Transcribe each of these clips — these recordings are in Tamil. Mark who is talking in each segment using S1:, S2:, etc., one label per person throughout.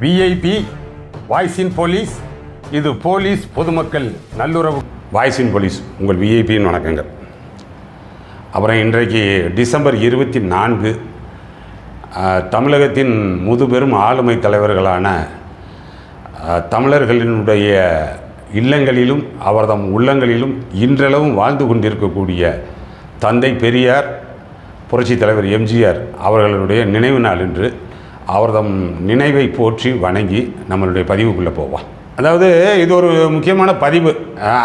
S1: விஐபி வாய்ஸ் இன் போலீஸ். இது போலீஸ் பொதுமக்கள் நல்லுறவு. வாய்ஸ் இன் போலீஸ் உங்கள் விஐபின்னு வணக்கங்கள். அப்புறம் இன்றைக்கு டிசம்பர் 24 தமிழகத்தின் முதுபெரும் ஆளுமை தலைவர்களான தமிழர்களினுடைய இல்லங்களிலும் அவர்தம் உள்ளங்களிலும் இன்றளவும் வாழ்ந்து கொண்டிருக்கக்கூடிய தந்தை பெரியார், புரட்சித் தலைவர் எம்ஜிஆர் அவர்களுடைய நினைவு நாள் என்று அவர்தம் நினைவை போற்றி வணங்கி நம்மளுடைய பதிவுக்குள்ளே போவோம். அதாவது இது ஒரு முக்கியமான பதிவு.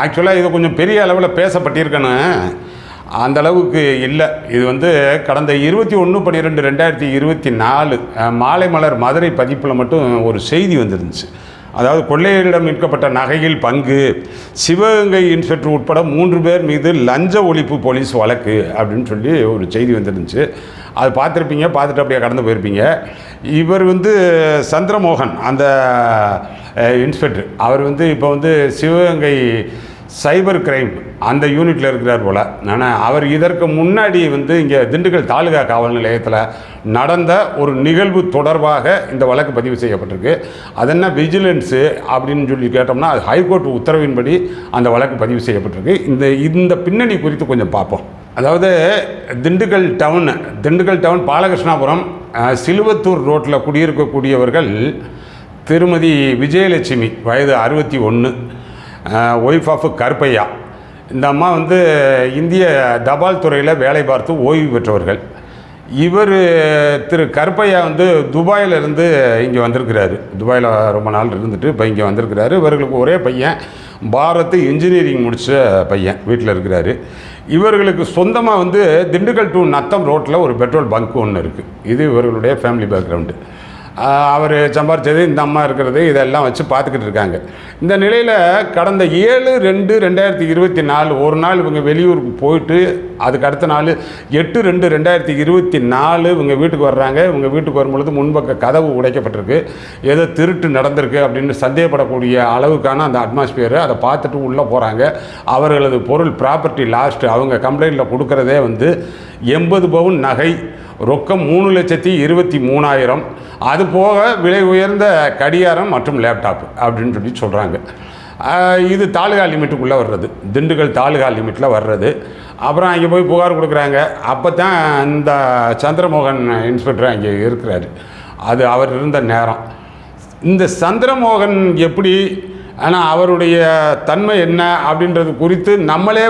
S1: ஆக்சுவலாக இது கொஞ்சம் பெரிய அளவில் பேசப்பட்டிருக்கணும், அந்த அளவுக்கு இல்லை. இது கடந்த 21/12/2024 மாலை மலர் மதுரை பதிப்பில் மட்டும் ஒரு செய்தி வந்துருந்துச்சு. அதாவது கொள்ளையரிடம் மீட்கப்பட்ட நகையில் பங்கு, சிவகங்கை இன்ஸ்பெக்டர் உட்பட 3 பேர் மீது லஞ்ச ஒழிப்பு போலீஸ் வழக்கு அப்படின்னு சொல்லி ஒரு செய்தி வந்துருந்துச்சு. அது பார்த்துருப்பீங்க, பார்த்துட்டு அப்படியே கடந்து போயிருப்பீங்க. இவர் சந்திரமோகன் அந்த இன்ஸ்பெக்டர், அவர் இப்போ சிவகங்கை சைபர் கிரைம் அந்த யூனிட்டில் இருக்கிறார் போல். ஆனால் அவர் இதற்கு முன்னாடி இங்கே திண்டுக்கல் தாலுகா காவல் நிலையத்தில் நடந்த ஒரு நிகழ்வு தொடர்பாக இந்த வழக்கு பதிவு செய்யப்பட்டிருக்கு. அது என்ன விஜிலன்ஸு அப்படின்னு சொல்லி கேட்டோம்னா, அது ஹைகோர்ட் உத்தரவின்படி அந்த வழக்கு பதிவு செய்யப்பட்டிருக்கு. இந்த பின்னணி குறித்து கொஞ்சம் பார்ப்போம். அதாவது திண்டுக்கல் டவுன் பாலகிருஷ்ணாபுரம் சிலுவத்தூர் ரோட்டில் குடியிருக்கக்கூடியவர்கள் திருமதி விஜயலட்சுமி, வயது 61, ஒய்ஃப் ஆஃப் கருப்பையா. இந்த அம்மா இந்திய தபால் துறையில் வேலை பார்த்து ஓய்வு பெற்றவர்கள். இவர் திரு கருப்பையா துபாயிலிருந்து இங்கே வந்திருக்கிறாரு. துபாயில் ரொம்ப நாள் இருந்துட்டு இப்போ இங்கே வந்திருக்கிறாரு. இவர்களுக்கு ஒரே பையன், பாரத் இன்ஜினியரிங் முடித்த பையன் வீட்டில் இருக்கிறாரு. இவர்களுக்கு சொந்தமாக திண்டுக்கல் டு நத்தம் ரோட்டில் ஒரு பெட்ரோல் பங்க் ஒன்று இருக்குது. இது இவர்களுடைய ஃபேமிலி பேக்ரவுண்டு. அவர் சம்பாரித்தது, இந்த அம்மா இருக்கிறது, இதெல்லாம் வச்சு பார்த்துக்கிட்டு இருக்காங்க. இந்த நிலையில் கடந்த 7/2/2024 ஒரு நாள் இவங்க வெளியூருக்கு போயிட்டு, அதுக்கு அடுத்த நாள் 8/2/2024 இவங்க வீட்டுக்கு வர்றாங்க. இவங்க வீட்டுக்கு வரும்பொழுது முன்பக்க கதவு உடைக்கப்பட்டிருக்கு. ஏதோ திருட்டு நடந்திருக்கு அப்படின்னு சந்தேகப்படக்கூடிய அளவுக்கான அந்த அட்மாஸ்பியரு. அதை பார்த்துட்டு உள்ளே போகிறாங்க. அவர்களது பொருள் ப்ராப்பர்ட்டி லாஸ்ட்டு அவங்க கம்ப்ளைண்ட்டில் கொடுக்குறதே 80 பவுன் நகை, ரொக்கம் 3,23,000, அது போக விலை உயர்ந்த கடிகாரம் மற்றும் லேப்டாப் அப்படின்னு சொல்லி சொல்கிறாங்க. இது தாலுகா லிமிட்டுக்குள்ளே வர்றது, திண்டுக்கல் தாலுகா லிமிட்டில் வர்றது. அப்புறம் அங்கே போய் புகார் கொடுக்குறாங்க. அப்போ தான் இந்த சந்திரமோகன் இன்ஸ்பெக்டர் அங்கே இருக்கிறாரு. அது அவர் இருந்த நேரம். இந்த சந்திரமோகன் எப்படி, ஆனால் அவருடைய தன்மை என்ன அப்படின்றது குறித்து நம்மளே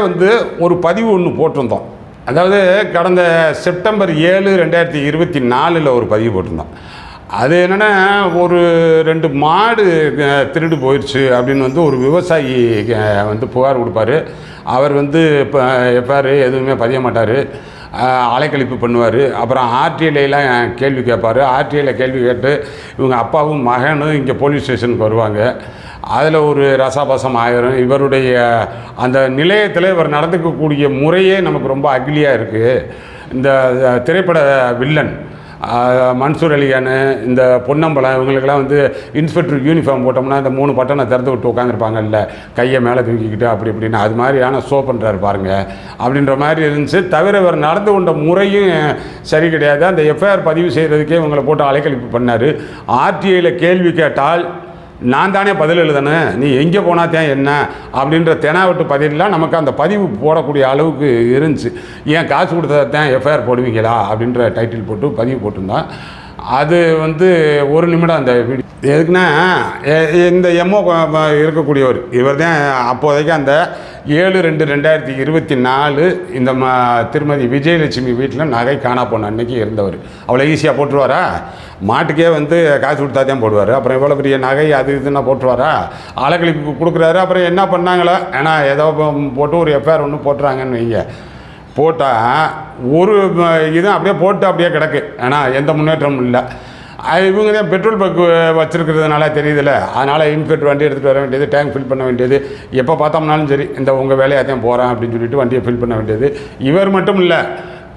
S1: ஒரு பதிவு ஒன்று போட்டிருந்தோம். அதாவது கடந்த செப்டம்பர் 7, 2024 ஒரு பதிவு போட்டிருந்தோம். அது என்னென்னா, ஒரு 2 மாடு திருடு போயிடுச்சு அப்படின்னு ஒரு விவசாயி புகார் கொடுப்பார். அவர் இப்போ எஃப்ஐஆர் எதுவுமே பதிய மாட்டார், அலைக்கழிப்பு பண்ணுவார். அப்புறம் ஆர்டிஐலாம் கேள்வி கேட்பார். ஆர்டிஐயில் கேள்வி கேட்டு இவங்க அப்பாவும் மகனும் இங்கே போலீஸ் ஸ்டேஷனுக்கு வருவாங்க. அதில் ஒரு ரசாபாசம் ஆயிரும். இவருடைய அந்த நிலையத்தில் இவர் நடந்துக்கக்கூடிய முறையே நமக்கு ரொம்ப அக்லியாக இருக்குது. இந்த திரைப்பட வில்லன் மன்சூர் அலிகான், இந்த பொன்னம்பலம், இவங்களுக்கெல்லாம் இன்ஸ்பெக்டர் யூனிஃபார்ம் போட்டோம்னா இந்த 3 பட்டனை திறந்து விட்டு உட்காந்துருப்பாங்கல்ல, கையை மேலே தூக்கிக்கிட்டு அப்படி இப்படின்னு, அது மாதிரியான ஷோ பண்ணுறாரு பாருங்கள் அப்படின்ற மாதிரி இருந்துச்சு. தவிர இவர் நடந்து கொண்ட முறையும் சரி கிடையாது. அந்த எஃப்ஐஆர் பதிவு செய்கிறதுக்கே இவங்களை போட்டு அலைக்கழிப்பு பண்ணார். ஆர்டிஐயில் கேள்வி கேட்டால் நான் தானே பதில் எழுதணும், நீ எங்கே போனாத்தான் என்ன அப்படின்ற தெனாவட்டு பதிலெலாம் நமக்கு அந்த பதிவு போடக்கூடிய அளவுக்கு இருந்துச்சு. ஏன் காசு கொடுத்ததான் எஃப்ஐஆர் போடுவீங்களா அப்படின்ற டைட்டில் போட்டு பதிவு போட்டிருந்தான். அது 1 நிமிடம் அந்த வீடியோ. எதுக்குன்னா, இந்த எம்ஓ இருக்கக்கூடியவர் இவர் தான் அப்போதைக்கு அந்த 7/2/2024 இந்த திருமதி விஜயலட்சுமி வீட்டில் நகை காணா போன அன்னைக்கு இருந்தவர். அவ்வளோ ஈஸியாக போட்டுருவாரா? மாட்டுக்கே காசு கொடுத்தா தான் போடுவார். அப்புறம் எவ்வளோ பெரிய நகை அது இதுன்னா போட்டுருவாரா? அலைக்கழிப்பு கொடுக்குறாரு. அப்புறம் என்ன பண்ணாங்களோ, ஏன்னா ஏதோ போட்டு ஒரு எஃப்ஐஆர் ஒன்று போட்டுறாங்கன்னு வைங்க. போட்டால் ஒரு இதுவும் அப்படியே போட்டு அப்படியே கிடக்கு. ஏன்னா எந்த முன்னேற்றமும் இல்லை. இவங்க தான் பெட்ரோல் பங்க் வச்சுருக்கிறதுனால தெரியுதில்ல, அதனால் இன்ஸ்பெக்டர் வண்டி எடுத்துகிட்டு வர வேண்டியது, டேங்க் ஃபில் பண்ண வேண்டியது, எப்போ பார்த்தோம்னாலும் சரி இந்த உங்கள் வேலையாக தான் போகிறேன் அப்படின்னு சொல்லிட்டு வண்டியை ஃபில் பண்ண வேண்டியது. இவர் மட்டும் இல்லை,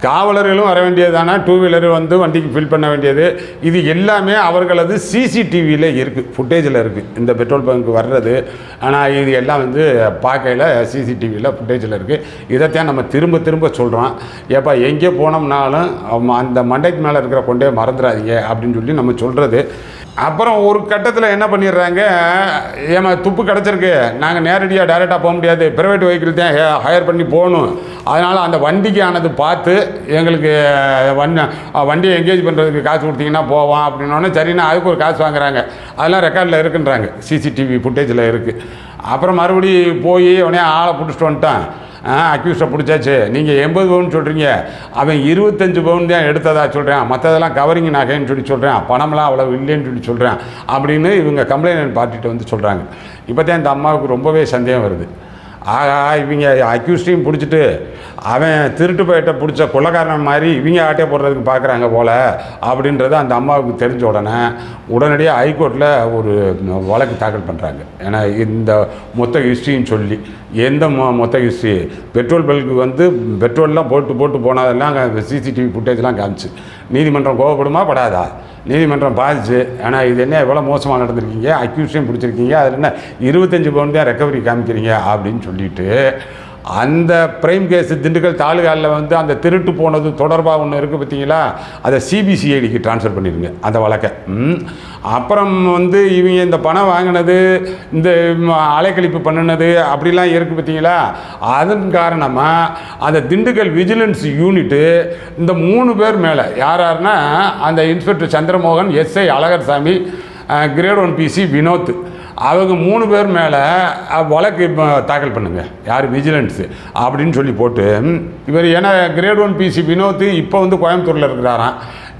S1: காவலர்களும் வர வேண்டியதான, 2 வீலர் வண்டிக்கு ஃபில் பண்ண வேண்டியது. இது எல்லாமே அவர்களது சிசிடிவியில் இருக்குது, ஃபுட்டேஜில் இருக்குது இந்த பெட்ரோல் பங்க் வர்றது. ஆனால் இது எல்லாம் பார்க்கையில் சிசிடிவியில் ஃபுட்டேஜில் இருக்குது. இதைத்தான் நம்ம திரும்ப திரும்ப சொல்கிறோம். ஏப்பா எங்கே போனோம்னாலும் அந்த மண்டைக்கு மேலே இருக்கிற கொண்டே மறந்துடாதீங்க அப்படின்னு சொல்லி நம்ம சொல்கிறது. அப்புறம் ஒரு கட்டத்தில் என்ன பண்ணிடுறாங்க, ஏமா துப்பு கிடச்சிருக்கு, நாங்கள் நேரடியாக டைரெக்டாக போக முடியாது, ப்ரைவேட் வெஹிக்கிள் தான் ஹையர் பண்ணி போகணும், அதனால் அந்த வண்டிக்கு ஆனது பார்த்து எங்களுக்கு வண்டியை என்கேஜ் பண்ணுறதுக்கு காசு கொடுத்தீங்கன்னா போவோம் அப்படின்னோடனே சரின்னா அதுக்கு ஒரு காசு வாங்குறாங்க. அதெல்லாம் ரெக்கார்டில் இருக்குன்றாங்க, சிசிடிவி ஃபுட்டேஜில் இருக்குது. அப்புறம் மறுபடி போய் உடனே ஆளை பிடிச்சிட்டு வந்துட்டான். அக்யூஸ்டை பிடிச்சாச்சு, நீங்கள் 80 பவுன் சொல்கிறீங்க, அவன் 25 பவுன் தான் எடுத்ததா சொல்கிறேன், மற்றதெல்லாம் கவரிங் நகைன்னு சொல்கிறேன், பணம்லாம் அவ்வளோ இல்லைன்னு சொல்கிறேன் அப்படின்னு இவங்க கம்ப்ளைண்ட் பார்ட்டிகிட்ட வந்து சொல்கிறாங்க. இப்போ தான் இந்த அம்மாவுக்கு ரொம்பவே சந்தேகம் வருது. ஆகா, இவங்க அக்யூஸ்டையும் பிடிச்சிட்டு அவன் திருட்டு போயிட்ட பிடிச்ச கொள்ளைக்காரன் மாதிரி இவங்க ஆட்டே போடுறதுக்கு பார்க்குறாங்க போல் அப்படின்றது அந்த அம்மாவுக்கு தெரிஞ்ச உடனடியாக ஹைகோர்ட்டில் ஒரு வழக்கு தாக்கல் பண்ணுறாங்க. ஏன்னா இந்த மொத்த ஹிஸ்ட்ரின்னு சொல்லி, எந்த மொத்த ஹிஸ்ட்ரி, பெட்ரோல் பல்க்கு வந்து பெட்ரோல்லாம் போட்டு போனதெல்லாம் சிசிடிவி ஃபுட்டேஜ்லாம் காமிச்சு நீதிமன்றம் கோவப்படுமா படாதா? நீதிமன்றம் பாதிச்சு. ஆனால் இது என்ன எவ்வளோ மோசமாக நடந்திருக்கீங்க, அக்யூஸ்டையும் பிடிச்சிருக்கீங்க, அதில் என்ன 25 பவுன் தான் ரெக்கவரி காமிக்கிறீங்க அப்படின்னு சொல்லிட்டு அந்த பிரைம் கேஸ் திண்டுக்கல் தாலுகாலில் வந்து அந்த திருட்டு போனது தொடர்பாக ஒன்று இருக்குது பார்த்தீங்களா, அதை சிபிசிஐடிக்கு ட்ரான்ஸ்ஃபர் பண்ணிடுங்க அந்த வழக்கை. அப்புறம் வந்து இவங்க இந்த பணம் வாங்கினது, இந்த அலைக்கழிப்பு பண்ணினது அப்படிலாம் இருக்குது பார்த்தீங்களா, அதன் காரணமாக அந்த திண்டுக்கல் விஜிலன்ஸ் யூனிட்டு இந்த 3 பேர் மேலே யாருன்னா அந்த inspector Chandramohan, SI Azhagarsamy, grade 1 PC Vinod, அவங்க 3 பேர் மேலே வழக்கு தாக்கல் பண்ணுங்க, யார் விஜிலன்ஸு அப்படின்னு சொல்லி போட்டு, இவர் ஏன்னா கிரேட் 1 பிசி வினோத் இப்போ வந்து கோயம்புத்தூரில் இருக்கிறாராம்.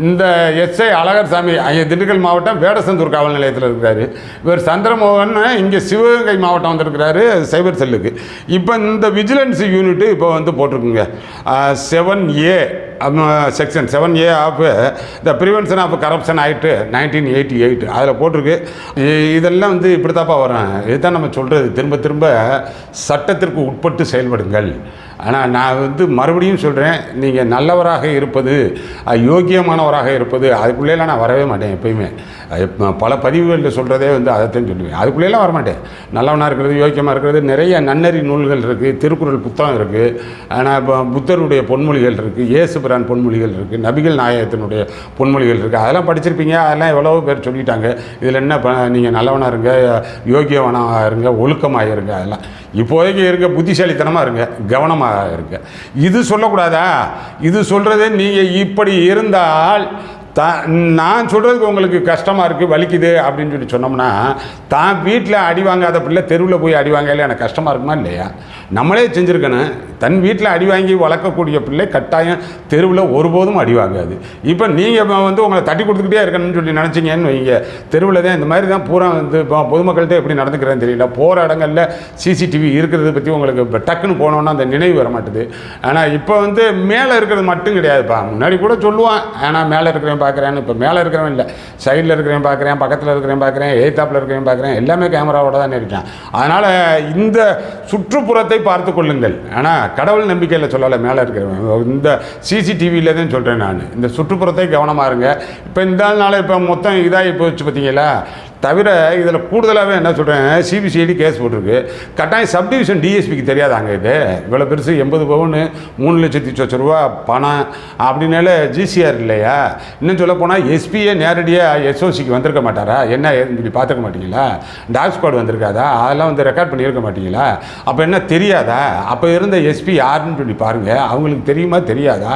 S1: இந்த எஸ்ஐ அழகர்சாமி திண்டுக்கல் மாவட்டம் வேடசந்தூர் காவல் நிலையத்தில் இருக்கிறாரு. இவர் சந்திரமோகன் இங்கே சிவகங்கை மாவட்டம் வந்திருக்கிறாரு சைபர் செல்லுக்கு. இப்போ இந்த விஜிலன்ஸ் யூனிட்டு இப்போ வந்து போட்டிருக்குங்க 7A section 7A of the prevention of corruption act 1988 அதில் போட்டிருக்கு. இதெல்லாம் வந்து இப்படி தாப்பா வரும். இதுதான் நம்ம சொல்கிறது, திரும்ப திரும்ப சட்டத்திற்கு உட்பட்டு செயல்படுங்கள். ஆனால் நான் வந்து மறுபடியும் சொல்கிறேன், நீங்கள் நல்லவராக இருப்பது, யோக்கியமானவராக இருப்பது, அதுக்குள்ளேலாம் நான் வரவே மாட்டேன். எப்பயுமே பல பதிவுகளில் சொல்கிறதே வந்து அதைத்தான் சொல்லுவேன். அதுக்குள்ளேலாம் வரமாட்டேன். நல்லவனாக இருக்கிறது, யோக்கியமாக இருக்கிறது, நிறைய நன்னறி நூல்கள் இருக்குது, திருக்குறள் புத்தகம் இருக்குது, ஆனால் இப்போ புத்தருடைய பொன்மொழிகள் இருக்குது, இயேசுபிரான் பொன்மொழிகள் இருக்குது, நபிகள் நாயகத்தினுடைய பொன்மொழிகள் இருக்குது, அதெல்லாம் படிச்சிருப்பீங்க. அதெல்லாம் எவ்வளவோ பேர் சொல்லிட்டாங்க. இதில் என்ன நீங்கள் நல்லவனாக இருங்க, யோக்கியவனாக இருங்க, ஒழுக்கமாக இருங்க, அதெல்லாம் இப்போதைக்கு இருக்க, புத்திசாலித்தனமாக இருங்க, கவனமாக இருக்க. இது சொல்லக்கூடாதா? இது சொல்கிறதே நீங்கள் இப்படி இருந்தால் நான் சொல்கிறதுக்கு உங்களுக்கு கஷ்டமாக இருக்குது, வலிக்குது அப்படின்னு சொல்லி சொன்னோம்னா, தான் வீட்டில் அடி வாங்காத பிள்ளை தெருவில் போய் அடி வாங்கல எனக்கு கஷ்டமாக இருக்குமா இல்லையா? நம்மளே செஞ்சுருக்கணும். தன் வீட்டில் அடி வாங்கி வளர்க்கக்கூடிய பிள்ளை கட்டாயம் தெருவில் ஒருபோதும் அடி வாங்காது. இப்போ நீங்கள் வந்து உங்களை தட்டி கொடுத்துக்கிட்டே இருக்கணும்னு சொல்லி நினச்சிங்கன்னு வைங்க, தெருவில் தான் இந்த மாதிரி தான் பூரா வந்து இப்போ பொதுமக்கள்கிட்ட எப்படி நடந்துக்கிறேன்னு தெரியல. போகிற இடங்களில் சிசிடிவி இருக்கிறத பற்றி உங்களுக்கு இப்போ டக்குன்னு போனோன்னா அந்த நினைவு வர மாட்டுது. ஆனால் இப்போ வந்து மேலே இருக்கிறது மட்டும் கிடையாதுப்பா. முன்னாடி கூட சொல்லுவான், ஆனால் மேலே இருக்கிறவன் பார்க்குறேன்னு. இப்போ மேலே இருக்கிறவன் இல்லை, சைடில் இருக்கிறவன் பார்க்குறேன், பக்கத்தில் இருக்கிறவன் பார்க்குறேன், எய்த்தாப்பில் இருக்கிறவன் பார்க்குறேன், எல்லாமே கேமராவோட தானே இருக்கேன். அதனால் இந்த சுற்றுப்புறத்தை பார்த்து கொள்ளுங்கள். ஆனால் கடவுள் நம்பிக்கையில் சொல்லலை, மேலே இருக்கிறவன் இந்த சிசிடிவியில் தான் சொல்கிறேன் நான். இந்த சுற்றுப்புறத்தை கவனமாக இருங்க. இப்போ இந்த நாள் இப்போ மொத்தம் இதாகி போச்சு பார்த்தீங்களா. தவிர இதில் கூடுதலாகவே என்ன சொல்கிறேன், சிபிசிஐடி கேஸ் போட்டிருக்கு. கட்டாயம் சப்டிவிஷன் டிஎஸ்பிக்கு தெரியாதாங்க இது இவ்வளோ பெருசு 80 பவுன் 3,00,00,000 பணம் அப்படின்னால ஜிசிஆர் இல்லையா? இன்னும் சொல்ல போனால் எஸ்பியே நேரடியாக எஸ்ஓசிக்கு வந்திருக்க மாட்டாரா? என்ன ஏதுன்னு பார்த்துக்க மாட்டீங்களா? டாக் ஸ்குவாட் வந்திருக்காதா? அதெல்லாம் வந்து ரெக்கார்ட் பண்ணியிருக்க மாட்டீங்களா? அப்போ என்ன தெரியாதா? அப்போ இருந்த எஸ்பி யாருன்னு சொல்லி பாருங்கள், அவங்களுக்கு தெரியுமா தெரியாதா?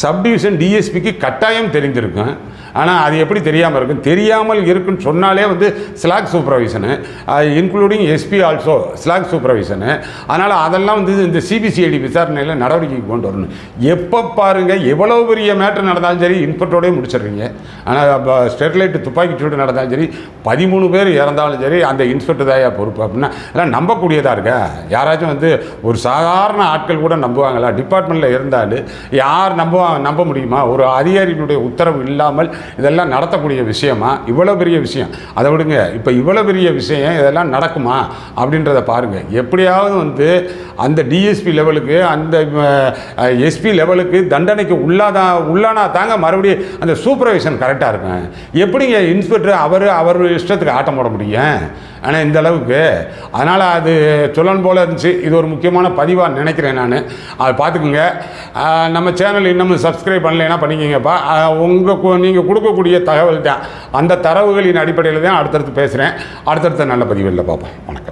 S1: சப்டிவிஷன் டிஎஸ்பிக்கு கட்டாயம் தெரிஞ்சிருக்கும். ஆனால் அது எப்படி தெரியாமல் இருக்கும்? தெரியாமல் இருக்குன்னு சொன்னாலே வந்து ஸ்லாக் சூப்பர்வைசனு, இன்க்ளூடிங் எஸ்பி ஆல்சோ ஸ்லாக் சூப்பர்வைசனு. அதனால் அதெல்லாம் வந்து இந்த சிபிசிஐடி விசாரணையில் நடவடிக்கைக்கு கொண்டு வரணும். எப்போ பாருங்கள் எவ்வளோ பெரிய மேட்ரு நடந்தாலும் சரி இன்ஸ்பெக்டரோடய முடிச்சிடுறீங்க. ஆனால் இப்போ ஸ்டெர்லைட் துப்பாக்கி சூடு நடந்தாலும் சரி 13 பேர் இறந்தாலும் சரி அந்த இன்ஸ்பெக்டர் தான் பொறுப்பு அப்படின்னா எல்லாம் நம்பக்கூடியதாக இருக்கா? யாராச்சும் வந்து ஒரு சாதாரண ஆட்கள் கூட நம்புவாங்களா? டிபார்ட்மெண்ட்டில் இருந்தாலும் யார் நம்ப முடியுமா? ஒரு அதிகாரியினுடைய உத்தரவு இல்லாமல் இதெல்லாம் நடத்தக்கூடிய விஷயமா? இவ்வளோ பெரிய விஷயம் அதை விடுங்க. இப்போ இவ்வளோ பெரிய விஷயம் இதெல்லாம் நடக்குமா அப்படின்றத பாருங்கள். எப்படியாவது வந்து அந்த டிஎஸ்பி லெவலுக்கு அந்த எஸ்பி லெவலுக்கு தண்டனைக்கு உள்ளானா தாங்க மறுபடியும் அந்த சூப்பர்வைசன் கரெக்டாக இருக்கும். எப்படிங்க இன்ஸ்பெக்டர் அவர் இஷ்டத்துக்கு ஆட்டம் போட முடியும்? ஆனால் இந்த அளவுக்கு. அதனால் அது சொல்லணும் போல் இருந்துச்சு. இது ஒரு முக்கியமான பதிவாக நினைக்கிறேன் நான். அதை பார்த்துக்குங்க. நம்ம சேனல் இன்னமும் சப்ஸ்கிரைப் பண்ணலைன்னா பண்ணிக்கிங்கப்பா. நீங்கள் கொடுக்கக்கூடிய தகவல் தான், அந்த தரவுகளின் அடிப்படையில் தான் அடுத்தடுத்து பேசுகிறேன். அடுத்தடுத்த நல்ல பதிவுகளில் பார்ப்போம். வணக்கம்.